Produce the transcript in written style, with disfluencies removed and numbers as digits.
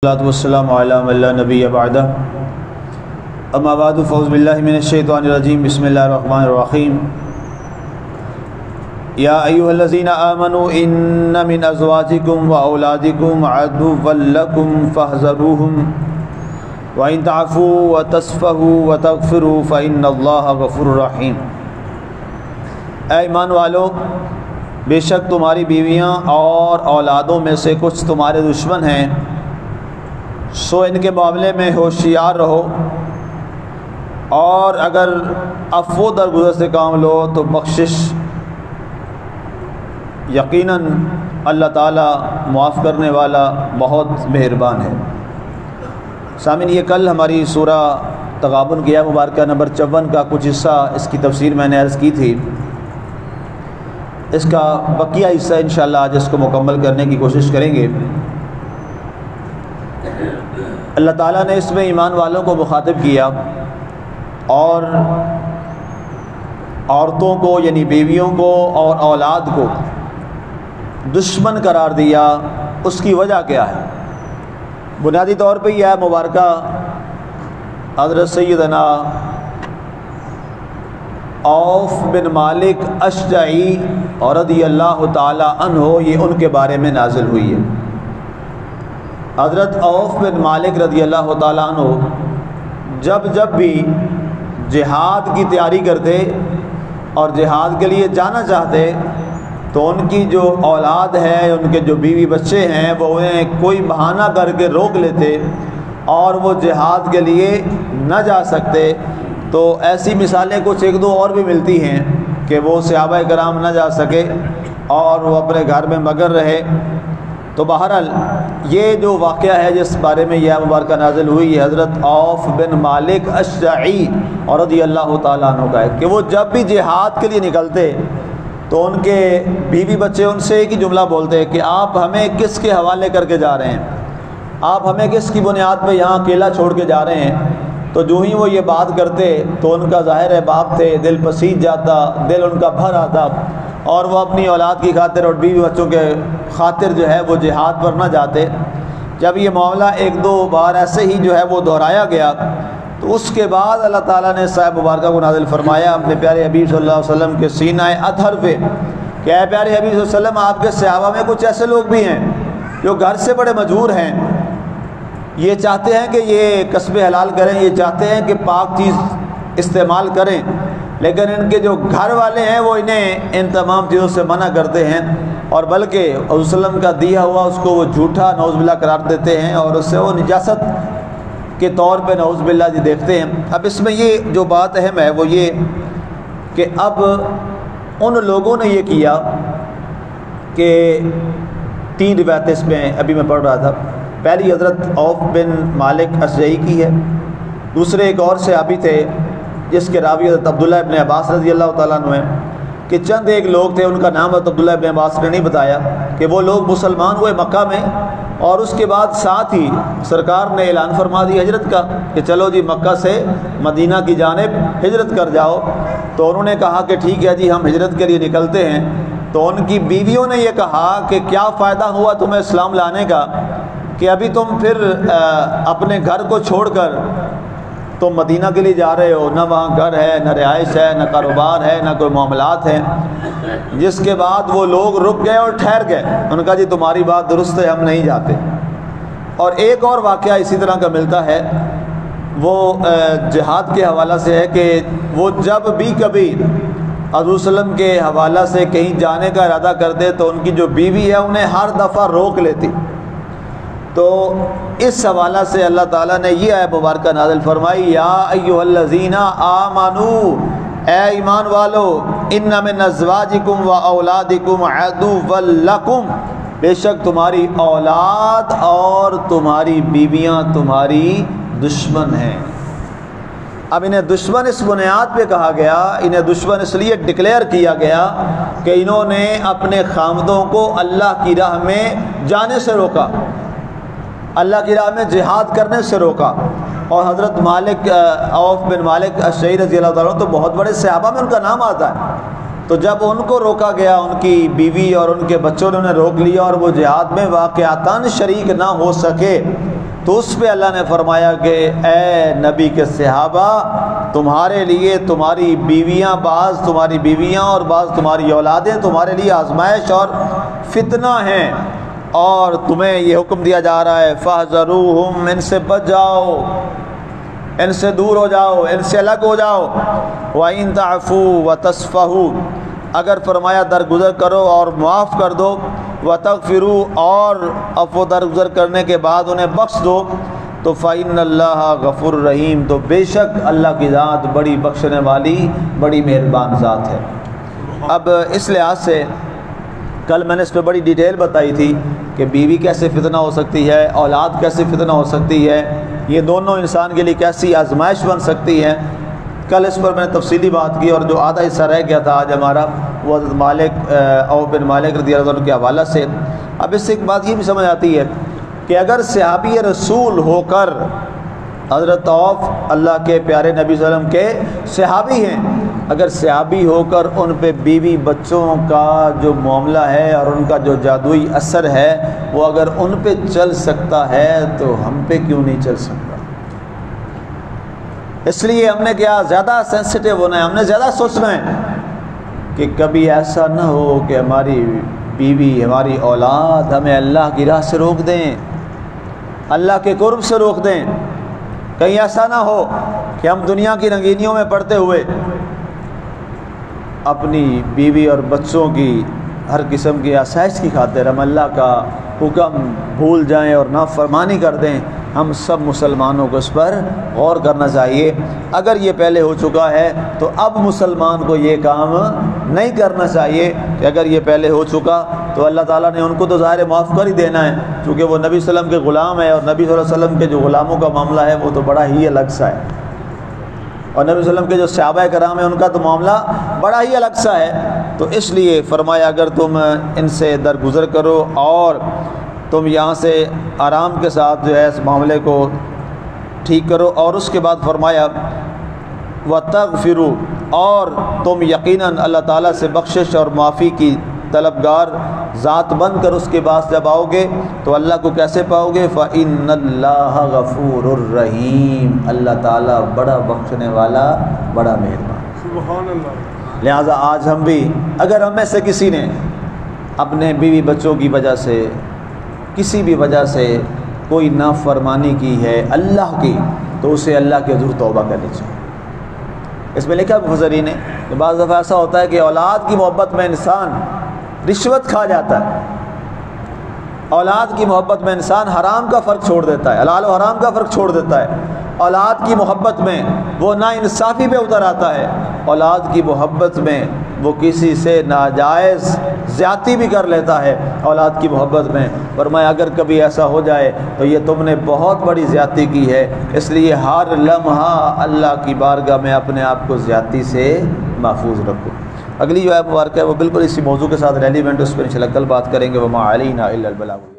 والسلام علی من لا نبی بعدہ اما بعد فاعوذ باللہ من الشیطان الرجیم بسم اللہ الرحمن الرحیم یا ایھا الذین آمنوا ان من ازواجکم واولادکم عدوا لکم فاحذروہم وان تعفوا وتصفحوا وتغفروا فإن اللہ غفور رحیم۔ اے ایمان والو، بے شک تمہاری بیویاں اور اولادوں میں سے کچھ تمہارے دشمن ہیں، سو ان کے معاملے میں ہوشیار رہو، اور اگر عفو درگزر سے کام لو تو بخشش یقیناً اللہ تعالیٰ معاف کرنے والا بہت مہربان ہے۔ سامعین، یہ کل ہماری سورہ تغابن کی مبارکہ نمبر 54 کا کچھ حصہ، اس کی تفسیر میں نے عرض کی تھی۔ اس کا بقیہ حصہ انشاءاللہ آج اس کو مکمل کرنے کی کوشش کریں گے۔ اللہ تعالیٰ نے اس میں ایمان والوں کو مخاطب کیا اور عورتوں کو یعنی بیویوں کو اور اولاد کو دشمن قرار دیا۔ اس کی وجہ کیا ہے؟ بنیادی طور پہ یہ مبارکہ حضرت سیدنا عوف بن مالک اشجعی رضی اللہ تعالی عنہ، یہ ان کے بارے میں نازل ہوئی ہے۔ حضرت عوف بن مالک رضی اللہ تعالیٰ عنہ جب بھی جہاد کی تیاری کرتے اور جہاد کے لیے جانا چاہتے تو ان کی جو اولاد ہے، ان کے جو بیوی بچے ہیں، وہ انہیں کوئی بہانہ کر کے روک لیتے اور وہ جہاد کے لیے نہ جا سکتے۔ تو ایسی مثالیں کچھ ایک دو اور بھی ملتی ہیں کہ وہ صحابہ کرام نہ جا سکے اور وہ اپنے گھر میں مگن رہے۔ تو بہرحال یہ جو واقعہ ہے جس بارے میں یہ مبارکہ نازل ہوئی ہے، حضرت عوف بن مالک اشجعی رضی اللہ تعالیٰ عنہ کا ہے کہ وہ جب بھی جہاد کے لیے نکلتے تو ان کے بیوی بچے ان سے ایک ہی جملہ بولتے کہ آپ ہمیں کس کے حوالے کر کے جا رہے ہیں، آپ ہمیں کس کی بنیاد پہ یہاں اکیلا چھوڑ کے جا رہے ہیں۔ تو جو ہی وہ یہ بات کرتے تو ان کا ظاہر ہے باپ تھے، دل پسیج جاتا، دل ان کا بھر آتا، اور وہ اپنی اولاد کی خاطر اور بیوی بچوں کے خاطر جو ہے وہ جہاد پر نہ جاتے۔ جب یہ معاملہ ایک دو بار ایسے ہی جو ہے وہ دہرایا گیا تو اس کے بعد اللہ تعالیٰ نے صاحب مبارکہ کو نازل فرمایا اپنے پیارے حبیب صلی اللہ علیہ وسلم کے سینہ اطہر پہ کہ اے پیارے حبیب صلی اللہ علیہ وسلم، آپ کے صحابہ میں کچھ ایسے لوگ بھی ہیں جو گھر سے بڑے مجبور ہیں، یہ چاہتے ہیں کہ یہ کسب حلال کریں، یہ چاہتے ہیں کہ پاک چیز استعمال کریں، لیکن ان کے جو گھر والے ہیں وہ انہیں ان تمام چیزوں سے منع کرتے ہیں، اور بلکہ حضور صلی اللہ علیہ وسلم کا دیا ہوا اس کو وہ جھوٹا نعوذ باللہ قرار دیتے ہیں اور اس سے وہ نجاست کے طور پہ نعوذ باللہ جی دیکھتے ہیں۔ اب اس میں یہ جو بات اہم ہے وہ یہ کہ اب ان لوگوں نے یہ کیا کہ 3 روایتیں اس میں ابھی میں پڑھ رہا تھا۔ پہلی حضرت عوف بن مالک اشجعی کی ہے، دوسرے ایک اور صحابی تھے جس کے راوی حضرت عبداللہ ابن عباس رضی اللہ تعالیٰ عنہ ہیں کہ چند ایک لوگ تھے، ان کا نام حضرت عبداللہ ابن عباس نے نہیں بتایا، کہ وہ لوگ مسلمان ہوئے مکہ میں، اور اس کے بعد ساتھ ہی سرکار نے اعلان فرما دی ہجرت کا کہ چلو جی مکہ سے مدینہ کی جانب ہجرت کر جاؤ۔ تو انہوں نے کہا کہ ٹھیک ہے جی ہم ہجرت کے لیے نکلتے ہیں۔ تو ان کی بیویوں نے یہ کہا کہ کیا فائدہ ہوا تمہیں اسلام لانے کا کہ ابھی تم پھر اپنے گھر کو چھوڑ کر تم مدینہ کے لیے جا رہے ہو، نہ وہاں گھر ہے، نہ رہائش ہے، نہ کاروبار ہے، نہ کوئی معاملات ہیں۔ جس کے بعد وہ لوگ رک گئے اور ٹھہر گئے، ان کا جی تمہاری بات درست ہے، ہم نہیں جاتے۔ اور ایک اور واقعہ اسی طرح کا ملتا ہے، وہ جہاد کے حوالہ سے ہے کہ وہ جب بھی کبھی حضور صلی اللہ علیہ وسلم کے حوالہ سے کہیں جانے کا ارادہ کرتے تو ان کی جو بیوی ہے انہیں ہر دفعہ روک لیتی۔ تو اس حوالہ سے اللہ تعالیٰ نے یہ آیت مبارکہ نازل فرمائی، یا ایھا الذین آمنوا، اے ایمان والو، ان من ازواجکم و اولادکم عدوا لکم، بے شک تمہاری اولاد اور تمہاری بیویاں تمہاری دشمن ہیں۔ اب انہیں دشمن اس بنیاد پہ کہا گیا، انہیں دشمن اس لیے ڈکلیئر کیا گیا کہ انہوں نے اپنے خامدوں کو اللہ کی راہ میں جانے سے روکا، اللہ کی راہ میں جہاد کرنے سے روکا۔ اور حضرت عوف بن مالک اشجعی رضی اللہ تعالیٰ تو بہت بڑے صحابہ میں ان کا نام آتا ہے۔ تو جب ان کو روکا گیا، ان کی بیوی اور ان کے بچوں نے انہیں روک لیا اور وہ جہاد میں واقعتاً شریک نہ ہو سکے، تو اس پہ اللہ نے فرمایا کہ اے نبی کے صحابہ، تمہارے لیے تمہاری بیویاں، بعض تمہاری بیویاں اور بعض تمہاری اولادیں تمہارے لیے آزمائش اور فتنہ ہیں، اور تمہیں یہ حکم دیا جا رہا ہے فاحذروہم، ان سے بچ جاؤ، ان سے دور ہو جاؤ، ان سے الگ ہو جاؤ۔ وَإِن تَعْفُوا وَتَصْفَحُوا، اگر فرمایا درگزر کرو اور معاف کر دو، وَتَغْفِرُوا، اور عفو درگزر کرنے کے بعد انہیں بخش دو، تو فَإِنَّ اللَّهَ غَفُورٌ رَحِيمٌ، تو بے شک اللہ کی ذات بڑی بخشنے والی، بڑی مہربان ذات ہے۔ اب اس لحاظ سے کل میں نے اس پہ بڑی ڈیٹیل بتائی تھی کہ بیوی کیسے فتنہ ہو سکتی ہے، اولاد کیسے فتنہ ہو سکتی ہے، یہ دونوں انسان کے لیے کیسی آزمائش بن سکتی ہے۔ کل اس پر میں نے تفصیلی بات کی، اور جو آدھا حصہ رہ گیا تھا آج ہمارا، وہ حضرت عوف بن مالک رضی اللہ عنہ کے حوالہ سے۔ اب اس سے ایک بات یہ بھی سمجھ آتی ہے کہ اگر صحابی رسول ہو کر حضرت عوف اللہ کے پیارے نبی صلی اللہ علیہ وسلم کے صحابی ہیں، اگر صحابی ہو کر ان پہ بیوی بچوں کا جو معاملہ ہے اور ان کا جو جادوئی اثر ہے وہ اگر ان پہ چل سکتا ہے تو ہم پہ کیوں نہیں چل سکتا؟ اس لیے ہم نے کیا زیادہ سینسٹیو ہونا ہے، ہم نے زیادہ سوچنا ہے کہ کبھی ایسا نہ ہو کہ ہماری بیوی، ہماری اولاد ہمیں اللہ کی راہ سے روک دیں، اللہ کے قرب سے روک دیں۔ کہیں ایسا نہ ہو کہ ہم دنیا کی رنگینیوں میں پڑتے ہوئے اپنی بیوی اور بچوں کی ہر قسم کی آسائش کی خاطر ہم اللہ کا حکم بھول جائیں اور نافرمانی کر دیں۔ ہم سب مسلمانوں کو اس پر غور کرنا چاہیے۔ اگر یہ پہلے ہو چکا ہے تو اب مسلمان کو یہ کام نہیں کرنا چاہیے کہ اگر یہ پہلے ہو چکا تو اللہ تعالیٰ نے ان کو تو ظاہر معاف کر ہی دینا ہے، چونکہ وہ نبی صلی اللہ علیہ وسلم کے غلام ہے، اور نبی صلی اللہ علیہ وسلم کے جو غلاموں کا معاملہ ہے وہ تو بڑا ہی الگ سا ہے، اور نبی صلی اللہ علیہ وسلم کے جو صحابہ کرام ہیں ان کا تو معاملہ بڑا ہی الگ سا ہے۔ تو اس لیے فرمایا اگر تم ان سے درگزر کرو اور تم یہاں سے آرام کے ساتھ جو ہے اس معاملے کو ٹھیک کرو، اور اس کے بعد فرمایا وَتَغْفِرُوا، اور تم یقیناً اللہ تعالیٰ سے بخشش اور معافی کی طلبگار ذات بن کر اس کے پاس جب آؤ گے تو اللہ کو کیسے پاؤ گے؟ فَإِنَّ اللَّهَ غَفُورٌ رَحِيمٌ، اللہ تعالیٰ بڑا بخشنے والا، بڑا مہربان۔ سبحان اللہ۔ لہٰذا آج ہم بھی، اگر ہم میں سے کسی نے اپنے بیوی بچوں کی وجہ سے، کسی بھی وجہ سے کوئی نافرمانی کی ہے اللہ کی، تو اسے اللہ کے حضور توبہ کرنی چاہیے۔ اس میں لکھا مفسرین نے کہ بعض دفعہ ایسا ہوتا ہے کہ اولاد کی محبت میں انسان رشوت کھا جاتا ہے، اولاد کی محبت میں انسان حرام کا فرق چھوڑ دیتا ہے، حلال و حرام کا فرق چھوڑ دیتا ہے، اولاد کی محبت میں وہ نا انصافی پہ اتر آتا ہے، اولاد کی محبت میں وہ کسی سے ناجائز زیادتی بھی کر لیتا ہے اولاد کی محبت میں۔ فرمایا اگر کبھی ایسا ہو جائے تو یہ تم نے بہت بڑی زیادتی کی ہے، اس لیے ہر لمحہ اللہ کی بارگاہ میں اپنے آپ کو زیادتی سے محفوظ رکھو۔ اگلی جو ہے مبارکہ ہے وہ بالکل اسی موضوع کے ساتھ ریلیونٹ، اس پر انشاءاللہ کل بات کریں گے۔ وما علینا الا البلاغ۔